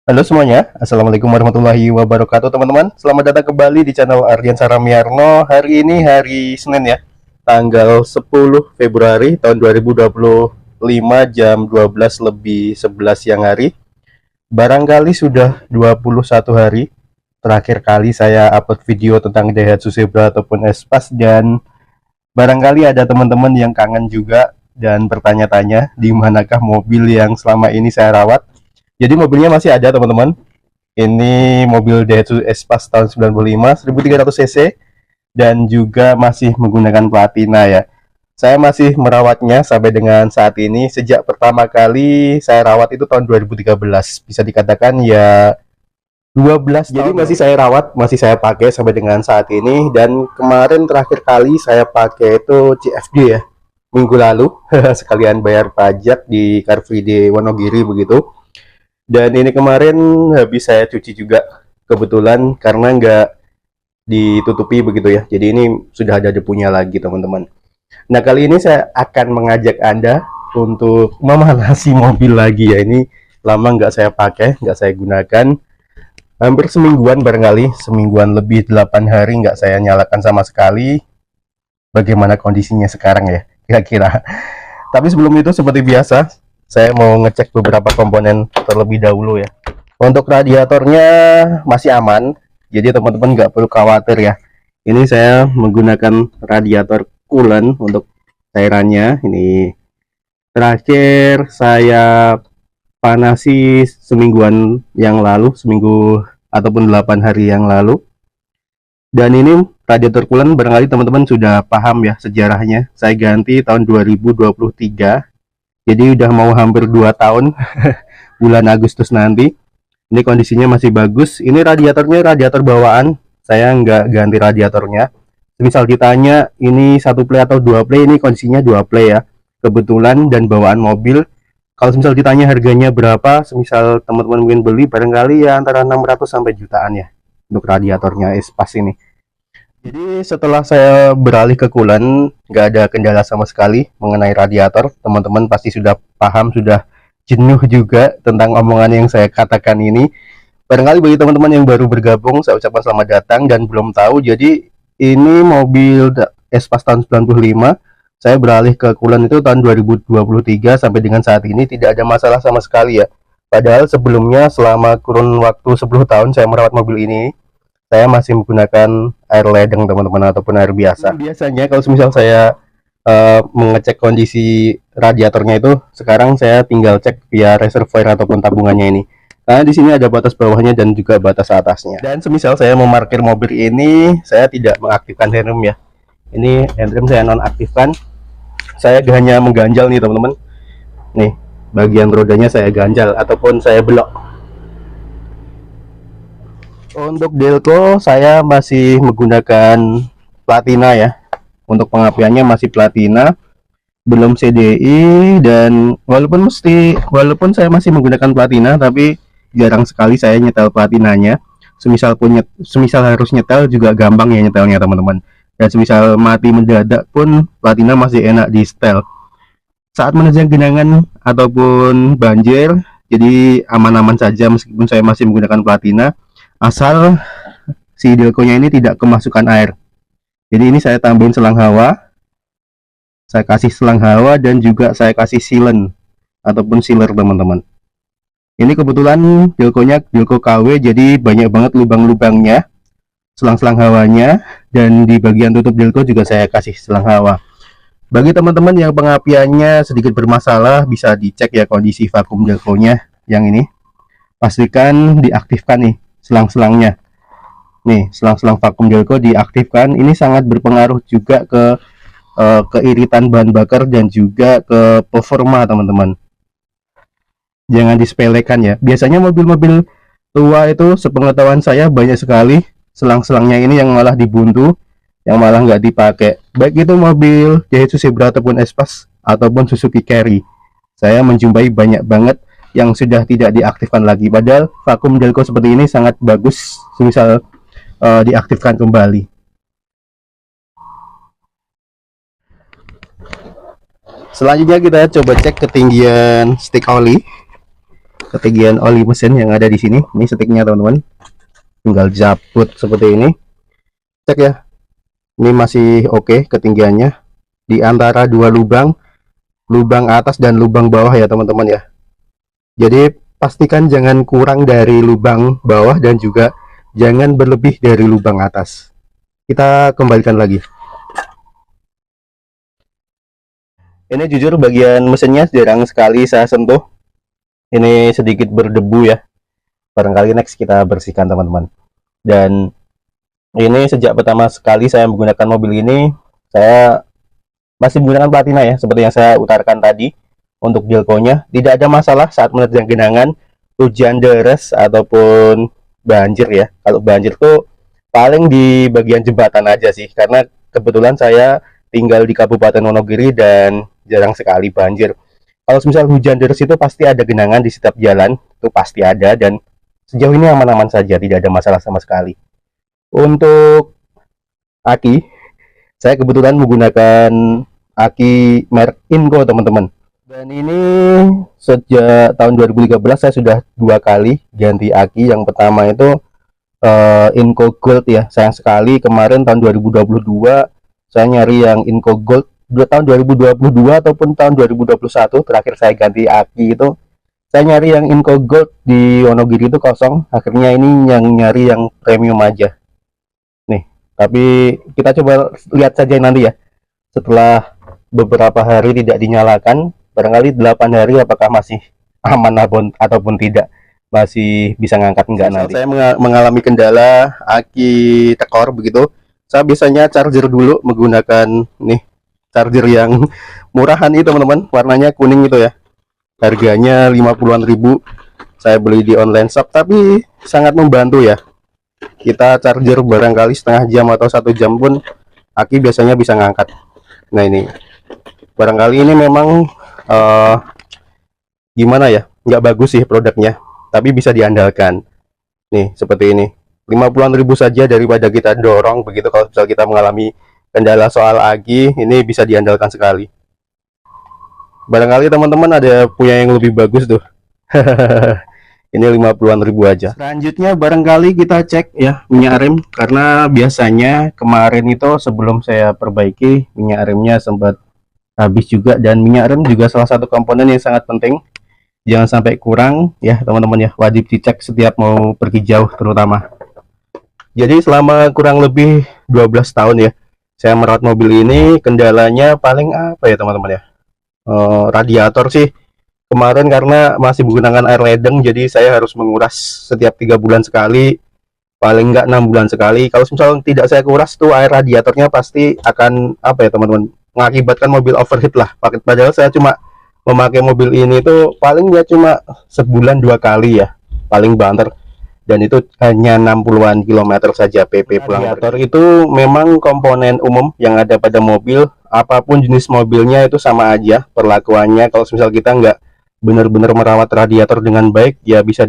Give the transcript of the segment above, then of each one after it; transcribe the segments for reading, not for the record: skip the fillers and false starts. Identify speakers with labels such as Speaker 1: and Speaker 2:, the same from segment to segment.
Speaker 1: Halo semuanya, Assalamualaikum warahmatullahi wabarakatuh teman-teman. Selamat datang kembali di channel Ardian Saramiarno. Hari ini hari Senin ya, tanggal 10 Februari tahun 2025 jam 12 lebih 11 siang hari. Barangkali sudah 21 hari terakhir kali saya upload video tentang Daihatsu Zebra ataupun Espas, dan barangkali ada teman-teman yang kangen juga dan bertanya-tanya di manakah mobil yang selama ini saya rawat. Jadi mobilnya masih ada teman-teman. Ini mobil Daihatsu Espas tahun 95 1300 cc dan juga masih menggunakan platina ya. Saya masih merawatnya sampai dengan saat ini. Sejak pertama kali saya rawat itu tahun 2013. Bisa dikatakan ya 12 jadi tahun masih saya rawat, masih saya pakai sampai dengan saat ini. Dan kemarin terakhir kali saya pakai itu CFD ya, minggu lalu. Sekalian bayar pajak di Car Free Day Wonogiri begitu. Dan ini kemarin habis saya cuci juga kebetulan karena nggak ditutupi begitu ya. Jadi ini sudah ada debunya lagi teman-teman. Nah kali ini saya akan mengajak Anda untuk memanasi mobil lagi ya. Ini lama nggak saya pakai, nggak saya gunakan. Hampir semingguan barangkali, semingguan lebih 8 hari nggak saya nyalakan sama sekali. Bagaimana kondisinya sekarang ya kira-kira. Tapi sebelum itu seperti biasa, saya mau ngecek beberapa komponen terlebih dahulu ya. Untuk radiatornya masih aman, jadi teman-teman nggak perlu khawatir ya. Ini saya menggunakan radiator coolant untuk cairannya. Ini terakhir saya panasi semingguan yang lalu, seminggu ataupun 8 hari yang lalu. Dan ini radiator coolant barangkali teman-teman sudah paham ya sejarahnya. Saya ganti tahun 2023. Jadi udah mau hampir 2 tahun bulan Agustus nanti. Ini kondisinya masih bagus. Ini radiatornya radiator bawaan. Saya nggak ganti radiatornya. Misal ditanya ini 1 play atau 2 play, ini kondisinya 2 play ya. Kebetulan dan bawaan mobil. Kalau misal ditanya harganya berapa, semisal teman-teman mungkin beli barangkali ya antara 600 sampai jutaan ya untuk radiatornya Espas ini. Jadi setelah saya beralih ke coolant, nggak ada kendala sama sekali mengenai radiator. Teman-teman pasti sudah paham, sudah jenuh juga tentang omongan yang saya katakan ini. Barangkali bagi teman-teman yang baru bergabung, saya ucapkan selamat datang dan belum tahu. Jadi ini mobil Espas tahun 95, saya beralih ke coolant itu tahun 2023 sampai dengan saat ini tidak ada masalah sama sekali ya. Padahal sebelumnya selama kurun waktu 10 tahun saya merawat mobil ini, saya masih menggunakan air ledeng teman-teman ataupun air biasa. Biasanya kalau misal saya mengecek kondisi radiatornya itu, sekarang saya tinggal cek via reservoir ataupun tabungannya ini. Nah di sini ada batas bawahnya dan juga batas atasnya. Dan semisal saya memarkir mobil ini, saya tidak mengaktifkan handrem ya. Ini handrem saya nonaktifkan. Saya hanya mengganjal nih teman-teman. Nih bagian rodanya saya ganjal ataupun saya belok. Untuk delco saya masih menggunakan platina ya. Untuk pengapiannya masih platina, belum CDI. Dan walaupun saya masih menggunakan platina, tapi jarang sekali saya nyetel platinanya. Semisal harus nyetel juga gampang ya nyetelnya teman-teman. Dan semisal mati mendadak pun platina masih enak di setel. Saat menerjang genangan ataupun banjir, jadi aman-aman saja meskipun saya masih menggunakan platina. Asal si delconya ini tidak kemasukan air. Jadi ini saya tambahin selang hawa, saya kasih selang hawa dan juga saya kasih sealant ataupun sealer teman-teman. Ini kebetulan delconya delco KW, jadi banyak banget lubang-lubangnya, selang-selang hawanya, dan di bagian tutup delco juga saya kasih selang hawa. Bagi teman-teman yang pengapiannya sedikit bermasalah, bisa dicek ya kondisi vakum delconya yang ini. Pastikan diaktifkan nih selang-selangnya. Nih, selang-selang vakum delco diaktifkan. Ini sangat berpengaruh juga ke keiritan bahan bakar dan juga ke performa teman-teman. Jangan disepelekan ya. Biasanya mobil-mobil tua itu sepengetahuan saya banyak sekali selang-selangnya ini yang malah dibuntu, yang malah nggak dipakai. Baik itu mobil Daihatsu Zebra ataupun Espas ataupun Suzuki Carry. Saya menjumpai banyak banget yang sudah tidak diaktifkan lagi. Padahal vakum delco seperti ini sangat bagus misal diaktifkan kembali. Selanjutnya kita coba cek ketinggian stick oli. ketinggian oli mesin yang ada di sini. Ini setiknya teman-teman, tinggal jabut seperti ini. Cek ya, ini masih oke ketinggiannya di antara dua lubang, lubang atas dan lubang bawah ya teman-teman ya. Jadi pastikan jangan kurang dari lubang bawah dan juga jangan berlebih dari lubang atas. Kita kembalikan lagi. Ini jujur bagian mesinnya jarang sekali saya sentuh. Ini sedikit berdebu ya. Barangkali next kita bersihkan teman-teman. Dan ini sejak pertama sekali saya menggunakan mobil ini, saya masih menggunakan platina ya, seperti yang saya utarakan tadi. Untuk delconya tidak ada masalah saat menerjang genangan, hujan deras ataupun banjir ya. Kalau banjir tuh paling di bagian jembatan aja sih, karena kebetulan saya tinggal di Kabupaten Wonogiri dan jarang sekali banjir. Kalau misal hujan deras itu pasti ada genangan di setiap jalan, itu pasti ada, dan sejauh ini aman-aman saja, tidak ada masalah sama sekali. Untuk aki, saya kebetulan menggunakan aki merek Inco teman-teman. Dan ini sejak tahun 2013 saya sudah 2 kali ganti aki. Yang pertama itu Inco Gold ya. Sayang sekali kemarin tahun 2022 saya nyari yang Inco Gold tahun 2022 ataupun tahun 2021 terakhir saya ganti aki itu. Saya nyari yang Inco Gold di Wonogiri itu kosong. Akhirnya ini yang nyari yang premium aja. Nih, tapi kita coba lihat saja nanti ya. Setelah beberapa hari tidak dinyalakan, barangkali 8 hari apakah masih aman ataupun tidak, masih bisa ngangkat enggak nanti. Saya mengalami kendala aki tekor begitu. Saya biasanya charger dulu menggunakan nih charger yang murahan itu teman-teman, warnanya kuning itu ya. Harganya 50-an ribu. Saya beli di online shop tapi sangat membantu ya. Kita charger barangkali setengah jam atau 1 jam pun aki biasanya bisa ngangkat. Nah ini barangkali ini memang gimana ya, nggak bagus sih produknya, tapi bisa diandalkan. Nih seperti ini, 50-an ribu saja daripada kita dorong begitu. Kalau misal kita mengalami kendala soal aki, ini bisa diandalkan sekali. Barangkali teman-teman ada punya yang lebih bagus tuh. Ini 50-an ribu aja. Selanjutnya barangkali kita cek ya minyak rem, karena biasanya kemarin itu sebelum saya perbaiki minyak remnya sempat habis juga, dan minyak rem juga salah satu komponen yang sangat penting. Jangan sampai kurang ya teman-teman ya, wajib dicek setiap mau pergi jauh terutama. Jadi selama kurang lebih 12 tahun ya saya merawat mobil ini, kendalanya paling apa ya teman-teman ya, radiator sih. Kemarin karena masih menggunakan air ledeng, jadi saya harus menguras setiap 3 bulan sekali, paling enggak 6 bulan sekali. Kalau misalnya tidak saya kuras tuh air radiatornya pasti akan apa ya teman-teman, mengakibatkan mobil overheat lah. Padahal saya cuma memakai mobil ini tuh paling ya cuma sebulan 2 kali ya, paling banter, dan itu hanya 60-an kilometer saja PP pulang. Radiator itu memang komponen umum yang ada pada mobil, apapun jenis mobilnya itu sama aja perlakuannya. Kalau misal kita nggak benar-benar merawat radiator dengan baik ya bisa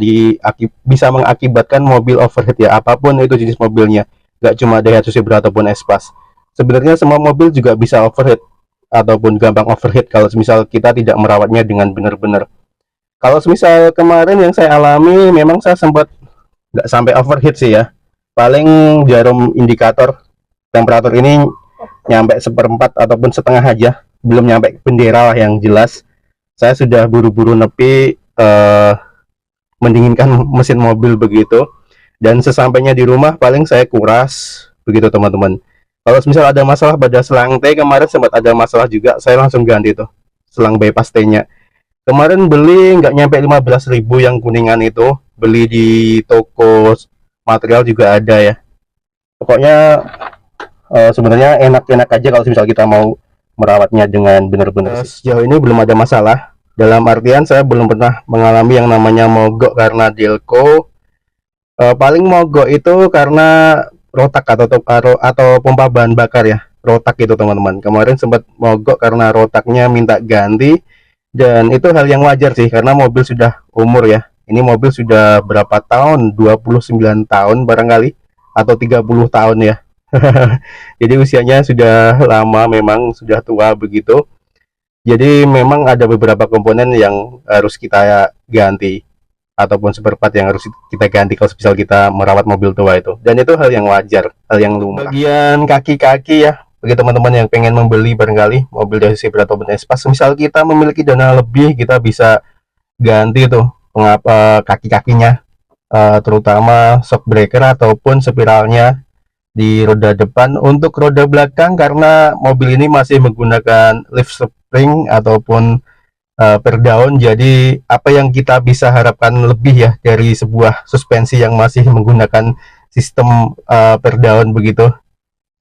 Speaker 1: mengakibatkan mobil overheat ya, apapun itu jenis mobilnya, nggak cuma Daihatsu Sebra ataupun Espas. Sebenarnya semua mobil juga bisa overheat ataupun gampang overheat kalau misal kita tidak merawatnya dengan benar-benar. Kalau misal kemarin yang saya alami, memang saya sempat nggak sampai overheat sih ya, paling jarum indikator temperatur ini nyampe 1/4 ataupun setengah aja, belum nyampe bendera lah yang jelas. Saya sudah buru-buru nepi mendinginkan mesin mobil begitu, dan sesampainya di rumah paling saya kuras begitu teman-teman. Kalau misal ada masalah pada selang T, kemarin sempat ada masalah juga, saya langsung ganti tuh selang bypass T-nya. Kemarin beli nggak nyampe 15.000 yang kuningan itu, beli di toko material juga ada ya. Pokoknya sebenarnya enak-enak aja kalau misal kita mau merawatnya dengan benar-benar. Sejauh ini belum ada masalah, dalam artian saya belum pernah mengalami yang namanya mogok karena delco. Paling mogok itu karena rotak atau pompa bahan bakar ya, rotak itu teman-teman. Kemarin sempat mogok karena rotaknya minta ganti, dan itu hal yang wajar sih karena mobil sudah umur ya. Ini mobil sudah berapa tahun, 29 tahun barangkali, atau 30 tahun ya. Jadi usianya sudah lama, memang sudah tua begitu. Jadi memang ada beberapa komponen yang harus kita ganti. ataupun spare part yang harus kita ganti kalau misal kita merawat mobil tua itu. Dan itu hal yang wajar, hal yang lumrah. Bagian kaki-kaki ya, bagi teman-teman yang pengen membeli barangkali mobil dari Zebra ataupun Espas, misal kita memiliki dana lebih, kita bisa ganti tuh pengapa kaki-kakinya, terutama shock breaker ataupun spiralnya di roda depan. Untuk roda belakang, karena mobil ini masih menggunakan leaf spring ataupun per daun, jadi apa yang kita bisa harapkan lebih ya dari sebuah suspensi yang masih menggunakan sistem per daun begitu.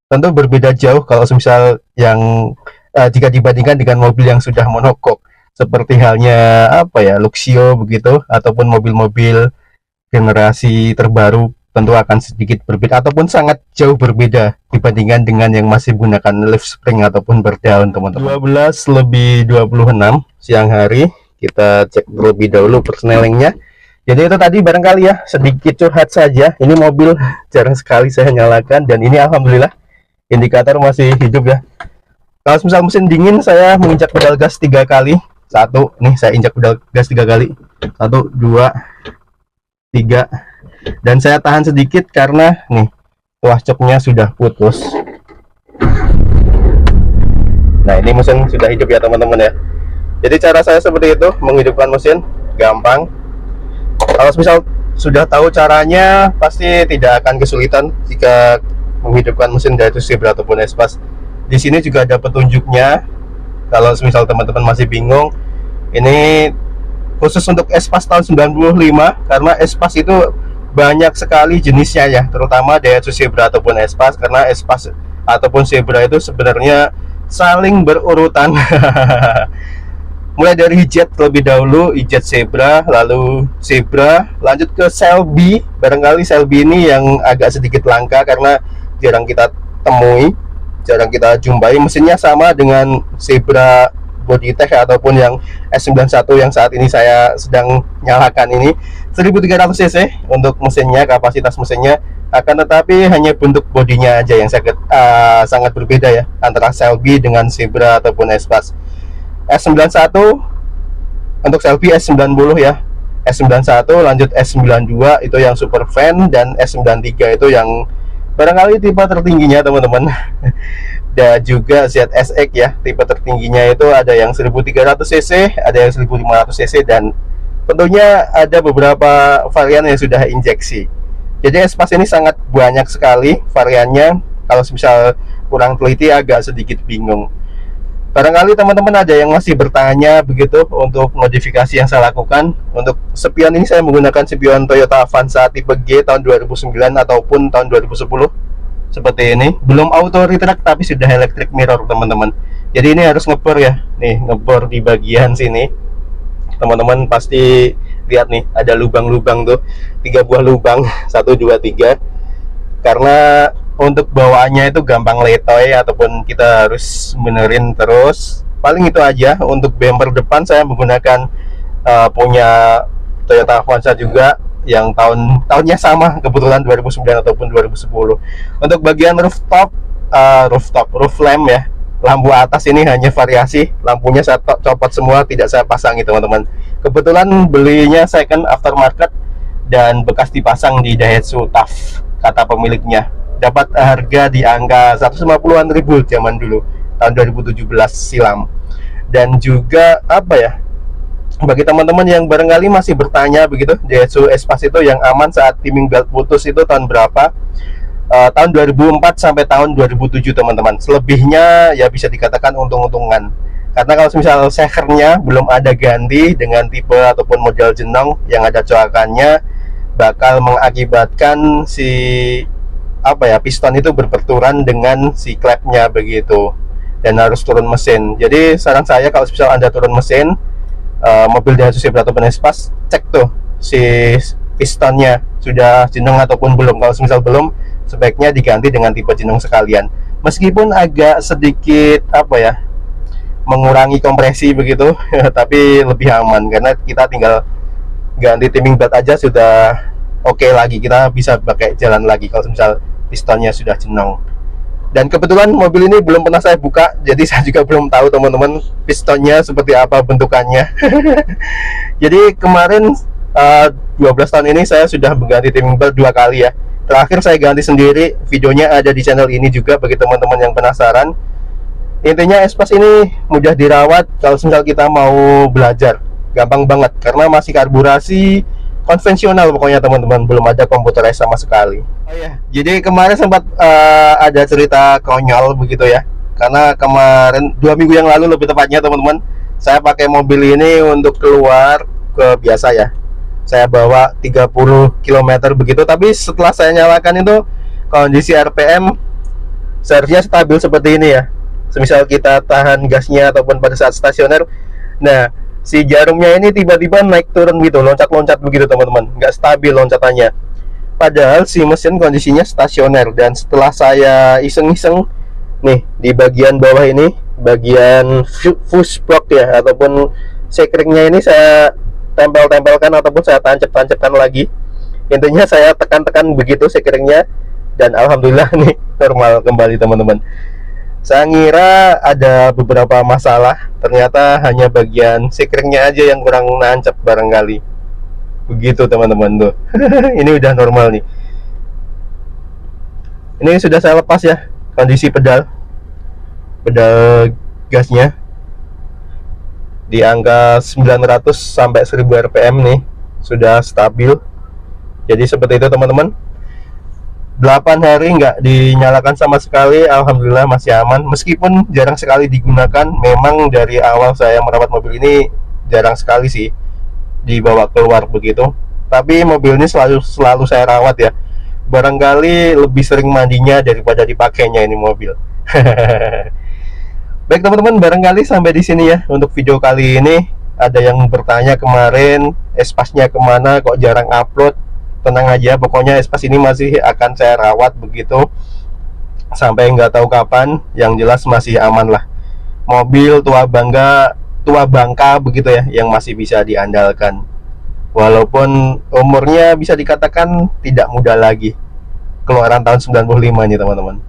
Speaker 1: Tentu berbeda jauh kalau misal yang jika dibandingkan dengan mobil yang sudah monokok seperti halnya apa ya, Luxio begitu, ataupun mobil-mobil generasi terbaru, tentu akan sedikit berbeda ataupun sangat jauh berbeda dibandingkan dengan yang masih menggunakan leaf spring ataupun berdaun, teman-teman. 12:26 siang hari, kita cek terlebih dahulu persnelingnya. Jadi itu tadi barangkali ya sedikit curhat saja. Ini mobil jarang sekali saya nyalakan, dan ini alhamdulillah indikator masih hidup ya. Kalau misal mesin dingin, saya menginjak pedal gas 3 kali. Satu, nih saya injak pedal gas 3 kali. 1, 2, 3. Dan saya tahan sedikit karena nih tuas coknya sudah putus. Nah, ini mesin sudah hidup ya teman-teman ya. Jadi cara saya seperti itu menghidupkan mesin, gampang. Kalau misal sudah tahu caranya, pasti tidak akan kesulitan jika menghidupkan mesin dari Zebra ataupun Espas. Di sini juga ada petunjuknya. Kalau misal teman-teman masih bingung, ini khusus untuk Espas tahun 95, karena Espas itu banyak sekali jenisnya ya, terutama Daihatsu Zebra ataupun Espas, karena Espas ataupun Zebra itu sebenarnya saling berurutan. Mulai dari Hijet terlebih dahulu, Hijet Zebra, lalu Zebra, lanjut ke Selby. Barangkali Selby ini yang agak sedikit langka karena jarang kita temui, jarang kita jumpai. Mesinnya sama dengan Zebra Bodytech ataupun yang S91 yang saat ini saya sedang nyalakan ini, 1300 cc untuk mesinnya, kapasitas mesinnya. Akan tetapi hanya bentuk bodinya aja yang sangat berbeda ya antara Selby dengan Zebra ataupun Espas. S91 untuk Selby S90 ya, S91, lanjut S92 itu yang super van, dan S93 itu yang barangkali tipe tertingginya teman-teman. Dan juga ZSX ya, tipe tertingginya itu ada yang 1300 cc, ada yang 1500 cc, dan tentunya ada beberapa varian yang sudah injeksi. Jadi Espas ini sangat banyak sekali variannya. Kalau misal kurang teliti agak sedikit bingung. Barangkali teman-teman ada yang masih bertanya begitu untuk modifikasi yang saya lakukan. Untuk spion ini saya menggunakan spion Toyota Avanza tipe G tahun 2009 ataupun tahun 2010. Seperti ini, belum auto retract tapi sudah electric mirror teman-teman. Jadi ini harus ngebor ya, nih ngebor di bagian sini. Teman-teman pasti lihat nih, ada lubang-lubang tuh, 3 buah lubang, 1, 2, 3. Karena untuk bawaannya itu gampang letoy ataupun kita harus benerin terus. Paling itu aja. Untuk bumper depan saya menggunakan punya Toyota Avanza juga yang tahunnya sama, kebetulan 2009 ataupun 2010. Untuk bagian roof lamp ya, lampu atas ini hanya variasi, lampunya saya copot semua, tidak saya pasangi teman-teman. Kebetulan belinya second aftermarket dan bekas dipasang di Daihatsu TAF, kata pemiliknya. Dapat harga di angka 150-an ribu zaman dulu, tahun 2017 silam. Dan juga apa ya, bagi teman-teman yang barangkali masih bertanya begitu, Daihatsu Espas itu yang aman saat timing belt putus itu tahun berapa? Tahun 2004 sampai tahun 2007 teman-teman. Selebihnya ya bisa dikatakan untung-untungan. Karena kalau misal sekernya belum ada ganti dengan tipe ataupun model jenong yang ada coakannya, bakal mengakibatkan si apa ya, piston itu berbenturan dengan si klepnya begitu, dan harus turun mesin. Jadi saran saya kalau misal Anda turun mesin mobil Daihatsu Zebra ataupun Espas, cek tuh si pistonnya sudah jenong ataupun belum. Kalau misal belum, sebaiknya diganti dengan tipe jenong sekalian. Meskipun agak sedikit apa ya, mengurangi kompresi begitu, tapi lebih aman karena kita tinggal ganti timing belt aja sudah oke lagi, kita bisa pakai jalan lagi kalau misal pistonnya sudah jenong. Dan kebetulan mobil ini belum pernah saya buka, jadi saya juga belum tahu teman-teman pistonnya seperti apa bentukannya. Jadi kemarin 12 tahun ini saya sudah mengganti timing belt 2 kali ya. Terakhir saya ganti sendiri, videonya ada di channel ini juga bagi teman-teman yang penasaran. Intinya Espas ini mudah dirawat kalau misal kita mau belajar, gampang banget karena masih karburasi konvensional pokoknya teman-teman, belum ada komputerisasi sama sekali. Oh ya, jadi kemarin sempat ada cerita konyol begitu ya, karena kemarin 2 minggu yang lalu lebih tepatnya teman-teman, saya pakai mobil ini untuk keluar ke biasa ya. Saya bawa 30 km begitu, tapi setelah saya nyalakan itu kondisi RPM seharusnya stabil seperti ini ya. Semisal kita tahan gasnya ataupun pada saat stasioner, nah si jarumnya ini tiba-tiba naik turun gitu, loncat-loncat begitu teman-teman, nggak stabil loncatannya. Padahal si mesin kondisinya stasioner. Dan setelah saya iseng-iseng nih di bagian bawah ini, bagian fuse block ya ataupun sekringnya ini saya tempel-tempelkan ataupun saya tancap-tancapkan lagi. Intinya saya tekan-tekan begitu sekringnya, dan alhamdulillah nih normal kembali teman-teman. Saya ngira ada beberapa masalah, ternyata hanya bagian sekringnya aja yang kurang nancap barangkali. Begitu teman-teman tuh. Ini udah normal nih. Ini sudah saya lepas ya kondisi pedal gasnya di angka 900 sampai 1000 rpm nih, sudah stabil. Jadi seperti itu teman-teman. 8 hari nggak dinyalakan sama sekali, alhamdulillah masih aman. Meskipun jarang sekali digunakan, memang dari awal saya merawat mobil ini jarang sekali sih dibawa keluar begitu. Tapi mobil ini selalu saya rawat ya. Barangkali lebih sering mandinya daripada dipakainya ini mobil. Baik teman-teman, barangkali sampai di sini ya untuk video kali ini. Ada yang bertanya kemarin Espasnya kemana kok jarang upload. Tenang aja, pokoknya Espas ini masih akan saya rawat begitu sampai nggak tahu kapan. Yang jelas masih aman lah. Mobil tua bangka begitu ya, yang masih bisa diandalkan. Walaupun umurnya bisa dikatakan tidak muda lagi, keluaran tahun 95 nih teman-teman.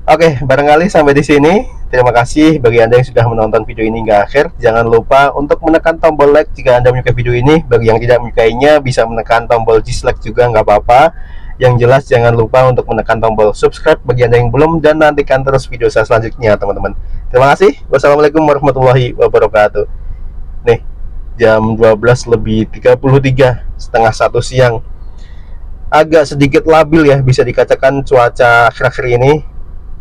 Speaker 1: Oke, barangkali sampai di sini. Terima kasih bagi Anda yang sudah menonton video ini hingga akhir. Jangan lupa untuk menekan tombol like jika Anda menyukai video ini. Bagi yang tidak menyukainya bisa menekan tombol dislike juga, nggak apa-apa. Yang jelas jangan lupa untuk menekan tombol subscribe bagi Anda yang belum, dan nantikan terus video saya selanjutnya teman-teman. Terima kasih. Wassalamualaikum warahmatullahi wabarakatuh. Nih, jam 12:33, setengah 1 siang. Agak sedikit labil ya, bisa dikatakan cuaca akhir-akhir ini.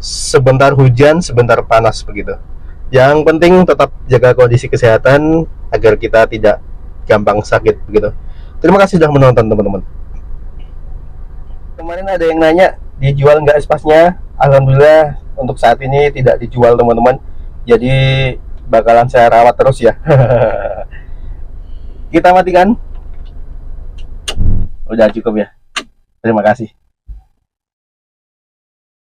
Speaker 1: Sebentar hujan, sebentar panas begitu. Yang penting tetap jaga kondisi kesehatan agar kita tidak gampang sakit begitu. Terima kasih sudah menonton teman-teman. Kemarin ada yang nanya dijual nggak Espasnya. Alhamdulillah untuk saat ini tidak dijual teman-teman. Jadi bakalan saya rawat terus ya. Kita matikan. Udah cukup ya. Terima kasih.